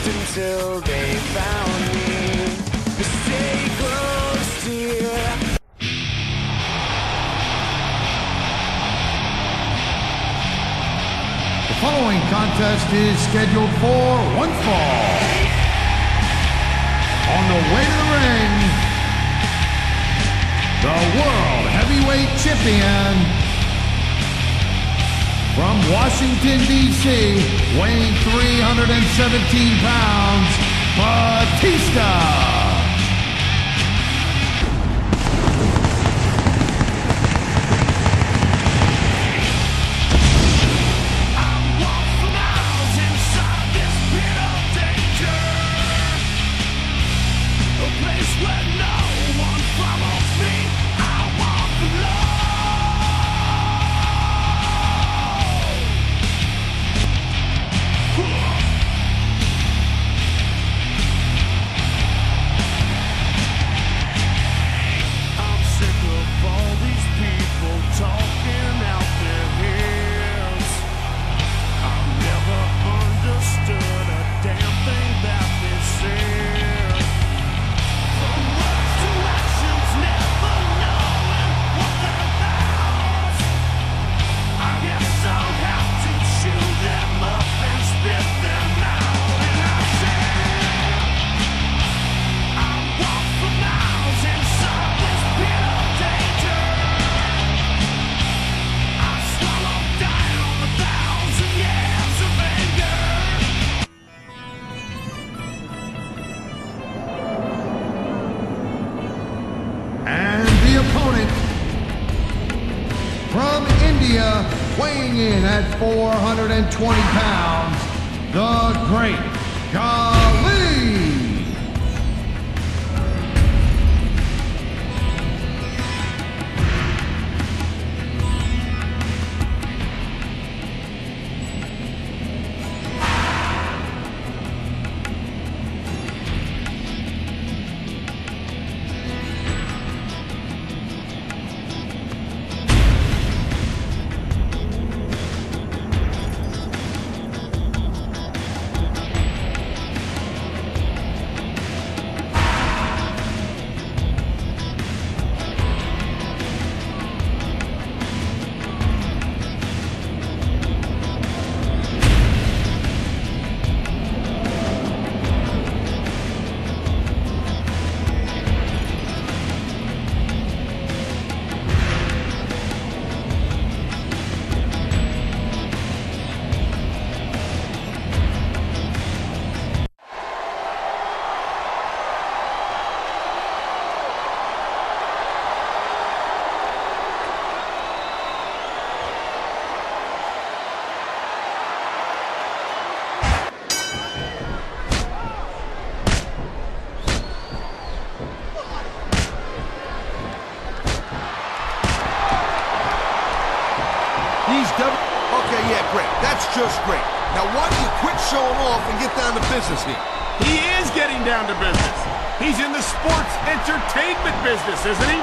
until they found me. Stay close, dear. The following contest is scheduled for one fall. On the way to the ring, the World Heavyweight Champion from Washington, D.C., weighing 317 pounds, Batista. From India, weighing in at 420 pounds, the Great Khali. Okay, yeah, great. That's just great. Now why don't you quit showing off and get down to business here? He is getting down to business. He's in the sports entertainment business, isn't he?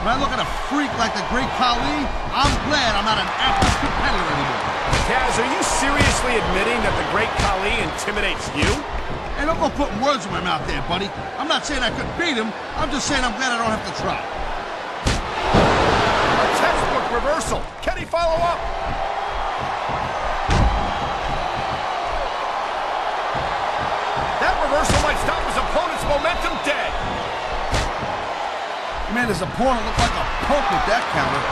When I look at a freak like the Great Khali, I'm glad I'm not an active competitor anymore. Kaz, are you seriously admitting that the Great Khali intimidates you? Hey, don't go putting words in my mouth there, buddy. I'm not saying I could beat him. I'm just saying I'm glad I don't have to try. A textbook reversal. Can he follow up? That reversal might stop his opponent's momentum dead. Man, his opponent looked like a poke with that counter.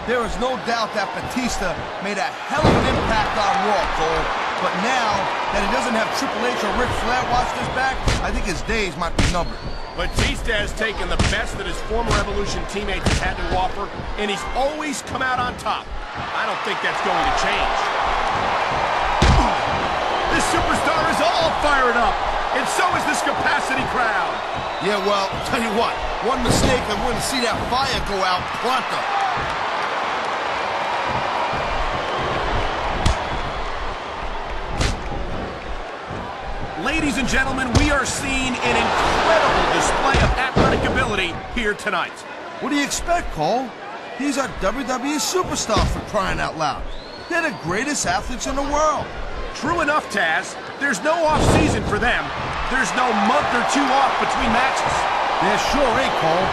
There is no doubt that Batista made a hell of an impact on Raw, Cole. But now that he doesn't have Triple H or Ric Flair watching his back, I think his days might be numbered. Batista has taken the best that his former Evolution teammates have had to offer, and he's always come out on top. I don't think that's going to change. This superstar is all fired up, and so is this capacity crowd. Yeah, well, I'll tell you what, one mistake and we're going to see that fire go out pronto. Late Ladies and gentlemen, we are seeing an incredible display of athletic ability here tonight. What do you expect, Cole? These are WWE superstars for crying out loud. They're the greatest athletes in the world. True enough, Taz. There's no off-season for them. There's no month or two off between matches. There sure ain't, Cole.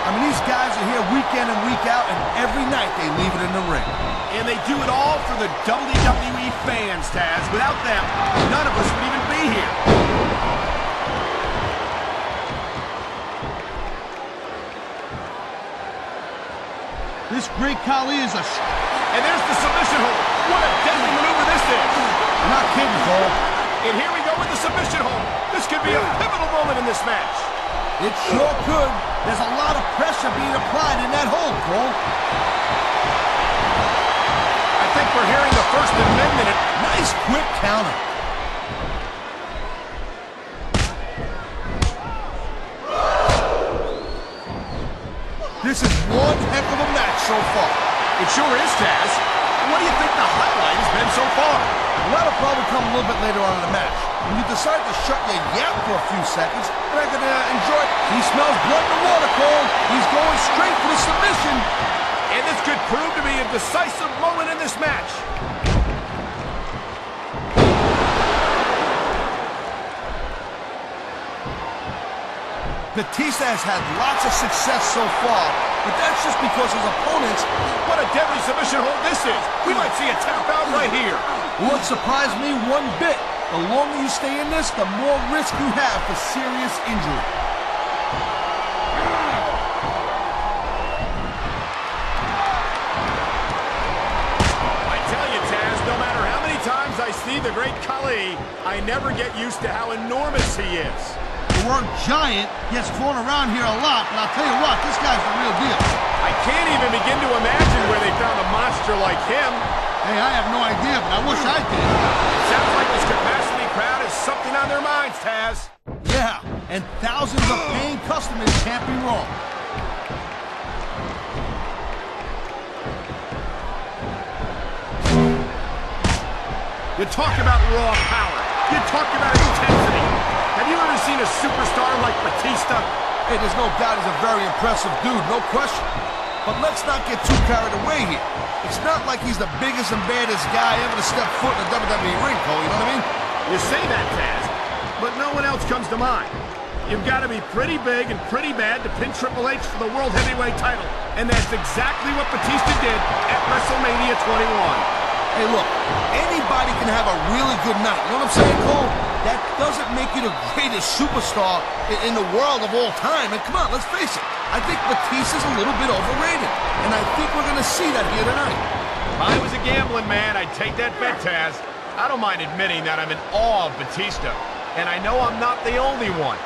I mean, these guys are here week in and week out, and every night they leave it in the ring. And they do it all for the WWE fans, Taz. Without them, none of us would even be here. This great Khali is a... And there's the submission hold. What a deadly maneuver this is. You're not kidding, Cole. And here we go with the submission hold. This could be a pivotal moment in this match. It sure could. There's a lot of pressure being applied in that hold, Cole. I think we're hearing the first amendment. Nice quick counter. This is one heck of a match so far. It sure is, Taz. What do you think the highlight has been so far? Well, that'll probably come a little bit later on in the match. When you decide to shut your yap for a few seconds, and I can enjoy it. He smells blood in the water, Cole. He's going straight for the submission. And this could prove to be a decisive moment in this match. Batista has had lots of success so far, but that's just because his opponents... What a deadly submission hold this is. We might see a tap out right here. Won't surprise me one bit. The longer you stay in this, the more risk you have for serious injury. I tell you, Taz, no matter how many times I see the great Khali, I never get used to how enormous he is. The word giant gets thrown around here a lot, but I'll tell you what, this guy's the real deal. I can't even begin to imagine where they found a monster like him. Hey, I have no idea, but I wish I did. It sounds like this capacity crowd has something on their minds, Taz. Yeah, and thousands of paying customers can't be wrong. You talk about raw power. You talk about intensity. Have you ever seen a superstar like Batista? Hey, there's no doubt he's a very impressive dude, no question. But let's not get too carried away here. It's not like he's the biggest and baddest guy ever to step foot in a WWE ring, Cole, you know what I mean? You say that, Taz, but no one else comes to mind. You've got to be pretty big and pretty bad to pin Triple H for the World Heavyweight title, and that's exactly what Batista did at WrestleMania 21. Hey, look, anybody can have a really good night. You know what I'm saying, Cole? That doesn't make you the greatest superstar in the world of all time. And come on, let's face it. I think Batista's a little bit overrated. And I think we're going to see that here tonight. If I was a gambling man, I'd take that bet, Taz. I don't mind admitting that I'm in awe of Batista. And I know I'm not the only one.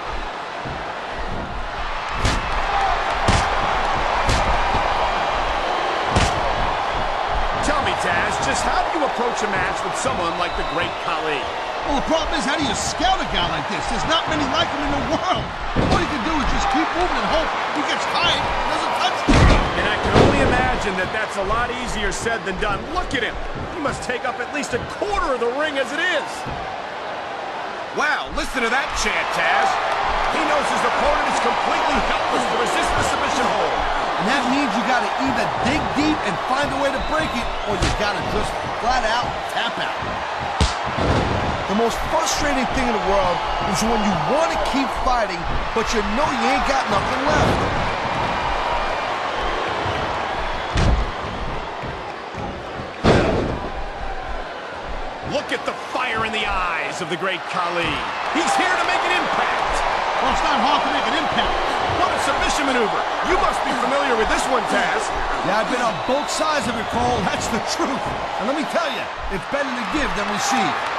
Tell me, Taz, just how do you approach a match with someone like the great Khali? Well, the problem is, how do you scout a guy like this? There's not many like him in the world. All you can do is just keep moving and hope he gets tired and doesn't touch you. And I can only imagine that that's a lot easier said than done. Look at him. He must take up at least a quarter of the ring as it is. Wow, listen to that chant, Taz. He knows his opponent is completely helpless to resist the submission hold. And that means you got to either dig deep and find a way to break it, or you got to just flat out tap out. The most frustrating thing in the world is when you want to keep fighting, but you know you ain't got nothing left. Look at the fire in the eyes of the great Khali. He's here to make an impact. Well, it's not hard to make an impact. What a submission maneuver. You must be familiar with this one, Taz. Yeah, I've been on both sides of it, Cole. That's the truth. And let me tell you, it's better to give than receive.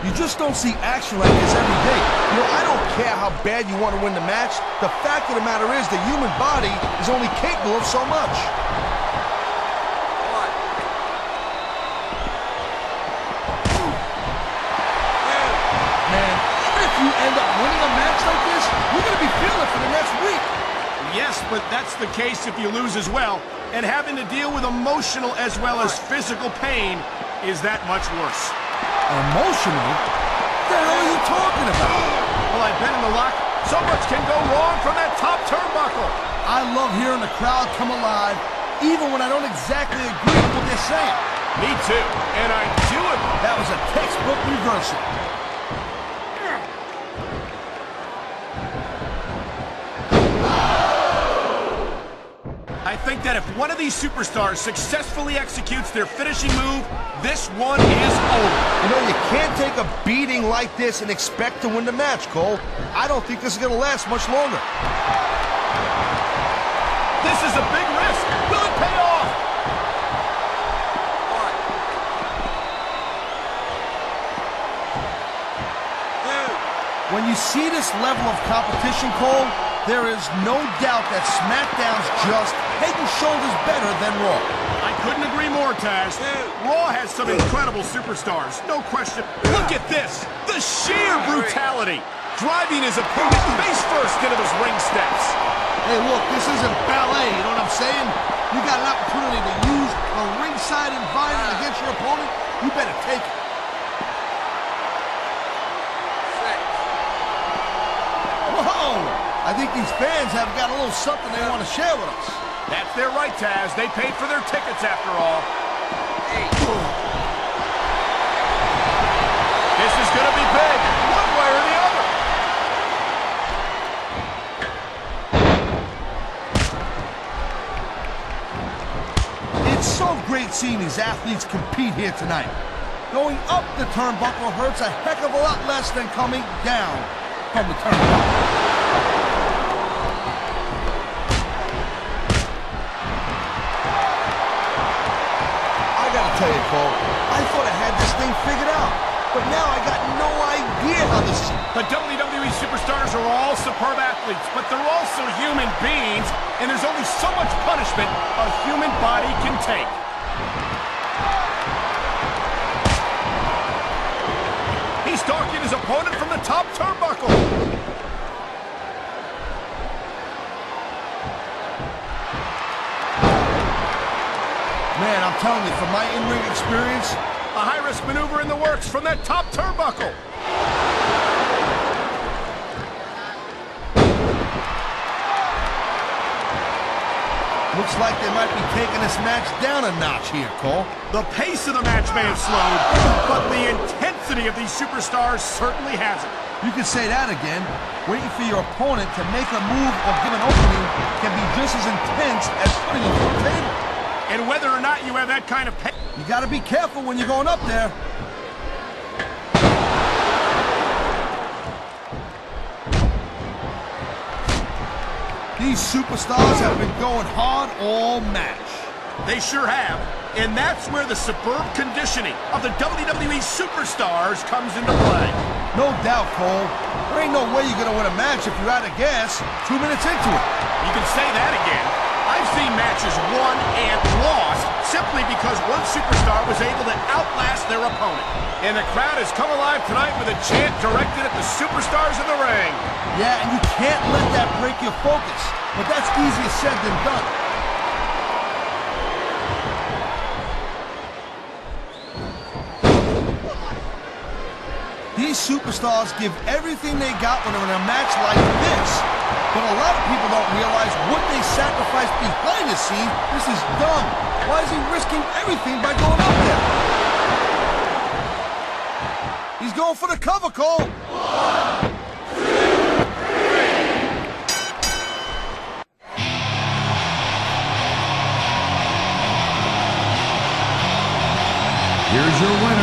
You just don't see action like this every day. You know, I don't care how bad you want to win the match. The fact of the matter is the human body is only capable of so much. Man, even if you end up winning a match like this, you're going to be feeling it for the next week. Yes, but that's the case if you lose as well. And having to deal with emotional as well as physical pain is that much worse. Emotional? What the hell are you talking about? Well, I've been in the lock. So much can go wrong from that top turnbuckle. I love hearing the crowd come alive, even when I don't exactly agree with what they're saying. Me too, and I do it. That was a textbook reversal. I think that if one of these superstars successfully executes their finishing move, this one is over. You know, you can't take a beating like this and expect to win the match, Cole. I don't think this is going to last much longer. This is a big risk. Will it pay off? When you see this level of competition, Cole, there is no doubt that SmackDown's just head and shoulders better than Raw. I couldn't agree more, Taz. Raw has some incredible superstars, no question. Look at this, the sheer brutality. Driving his opponent face first into those ring steps. Hey, look, this isn't ballet, you know what I'm saying? You got an opportunity to use a ringside environment against your opponent, you better take it. Whoa! I think these fans have got a little something they want to share with us. That's their right, Taz. They paid for their tickets after all. This is going to be big, one way or the other. It's so great seeing these athletes compete here tonight. Going up the turnbuckle hurts a heck of a lot less than coming down from the turnbuckle. Tell you, Cole, I thought I had this thing figured out, but now I got no idea how this is. The WWE superstars are all superb athletes, but they're also human beings, and there's only so much punishment a human body can take. He's stalking his opponent from the top turnbuckle. Man, I'm telling you, from my in-ring experience, a high-risk maneuver in the works from that top turnbuckle. looks like they might be taking this match down a notch here, Cole. The pace of the match may have slowed, but the intensity of these superstars certainly hasn't. You can say that again. Waiting for your opponent to make a move or give an opening can be just as intense as putting them through a table. And whether or not you have that kind of pace, you gotta be careful when you're going up there. These superstars have been going hard all match. they sure have. And that's where the superb conditioning of the WWE superstars comes into play. No doubt, Cole. There ain't no way you're gonna win a match if you're out of gas 2 minutes into it. You can say that again. I've seen matches won and lost simply because one superstar was able to outlast their opponent. And the crowd has come alive tonight with a chant directed at the superstars in the ring. Yeah, and you can't let that break your focus. But that's easier said than done. These superstars give everything they got when they're in a match like this. But a lot of people don't realize what they sacrifice behind the scenes. This is dumb. Why is he risking everything by going up there? He's going for the cover, Cole. 1, 2, 3. Here's your winner,